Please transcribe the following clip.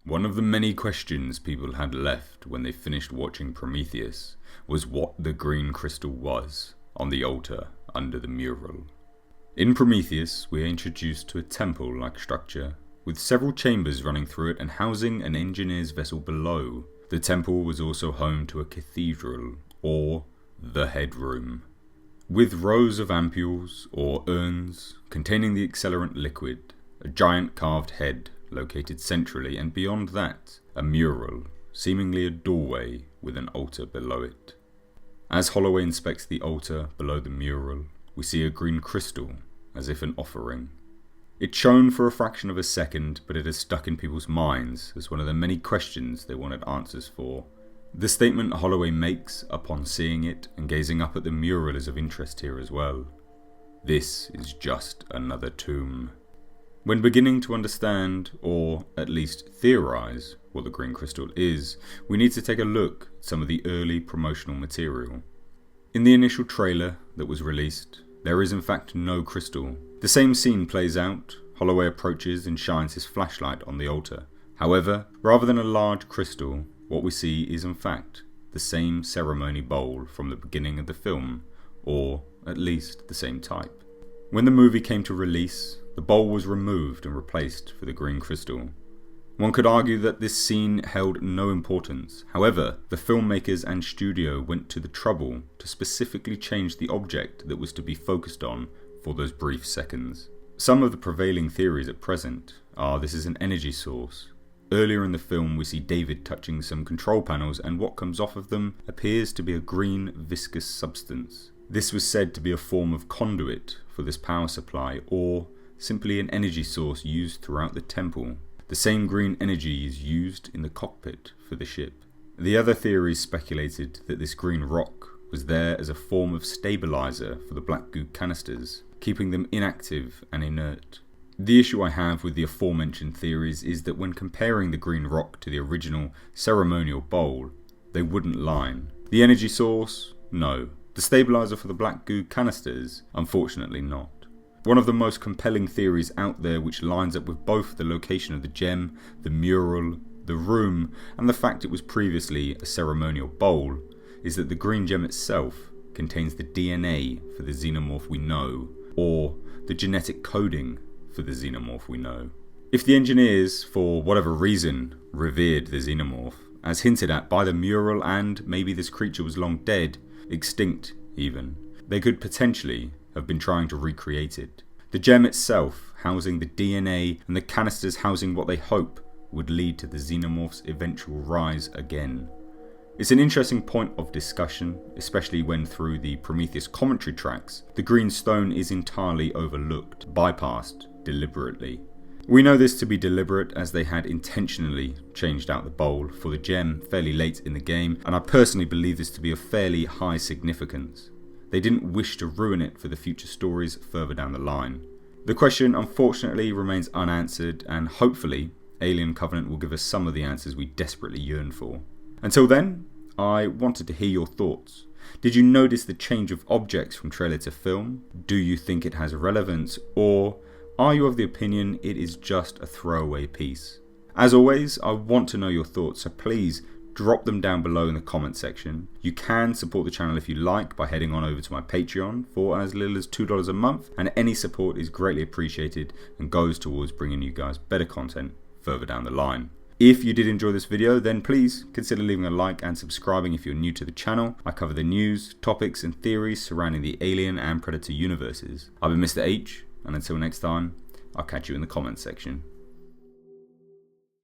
One of the many questions people had left when they finished watching Prometheus was what the green crystal was on the altar under the mural. In Prometheus, we are introduced to a temple-like structure with several chambers running through it and housing an engineer's vessel below. The temple was also home to a cathedral, or the headroom, with rows of ampules or urns containing the accelerant liquid, a giant carved head located centrally, and beyond that, a mural, seemingly a doorway with an altar below it. As Holloway inspects the altar below the mural, we see a green crystal, as if an offering. It shone for a fraction of a second, but it has stuck in people's minds as one of the many questions they wanted answers for. The statement Holloway makes upon seeing it and gazing up at the mural is of interest here as well. This is just another tomb. When beginning to understand, or at least theorize, what the green crystal is, we need to take a look at some of the early promotional material. In the initial trailer that was released, there is in fact no crystal. The same scene plays out. Holloway approaches and shines his flashlight on the altar. However, rather than a large crystal, what we see is in fact the same ceremony bowl from the beginning of the film, or at least the same type. When the movie came to release, the bowl was removed and replaced for the green crystal. One could argue that this scene held no importance. However, the filmmakers and studio went to the trouble to specifically change the object that was to be focused on for those brief seconds. Some of the prevailing theories at present are this is an energy source. Earlier in the film we see David touching some control panels, and what comes off of them appears to be a green viscous substance. This was said to be a form of conduit for this power supply, or simply an energy source used throughout the temple. The same green energy is used in the cockpit for the ship. The other theories speculated that this green rock was there as a form of stabilizer for the black goo canisters, keeping them inactive and inert. The issue I have with the aforementioned theories is that when comparing the green rock to the original ceremonial bowl, they wouldn't line. The energy source? No. The stabilizer for the black goo canisters? Unfortunately not. One of the most compelling theories out there, which lines up with both the location of the gem, the mural, the room, and the fact it was previously a ceremonial bowl, is that the green gem itself contains the DNA for the xenomorph we know, or the genetic coding for the xenomorph we know. If the engineers, for whatever reason, revered the xenomorph, as hinted at by the mural, and maybe this creature was long dead, extinct even, they could potentially have been trying to recreate it. The gem itself housing the DNA and the canisters housing what they hope would lead to the xenomorph's eventual rise again. It's an interesting point of discussion, especially when through the Prometheus commentary tracks, the green stone is entirely overlooked, bypassed deliberately. We know this to be deliberate, as they had intentionally changed out the bowl for the gem fairly late in the game, and I personally believe this to be of fairly high significance. They didn't wish to ruin it for the future stories further down the line. The question unfortunately remains unanswered, and hopefully Alien Covenant will give us some of the answers we desperately yearn for. Until then, I wanted to hear your thoughts. Did you notice the change of objects from trailer to film? Do you think it has relevance, or are you of the opinion it is just a throwaway piece? As always, I want to know your thoughts, so please drop them down below in the comment section. You can support the channel if you like by heading on over to my Patreon for as little as $2 a month, and any support is greatly appreciated and goes towards bringing you guys better content further down the line. If you did enjoy this video, then please consider leaving a like and subscribing if you're new to the channel. I cover the news, topics and theories surrounding the Alien and Predator universes. I've been Mr. H, and until next time, I'll catch you in the comments section.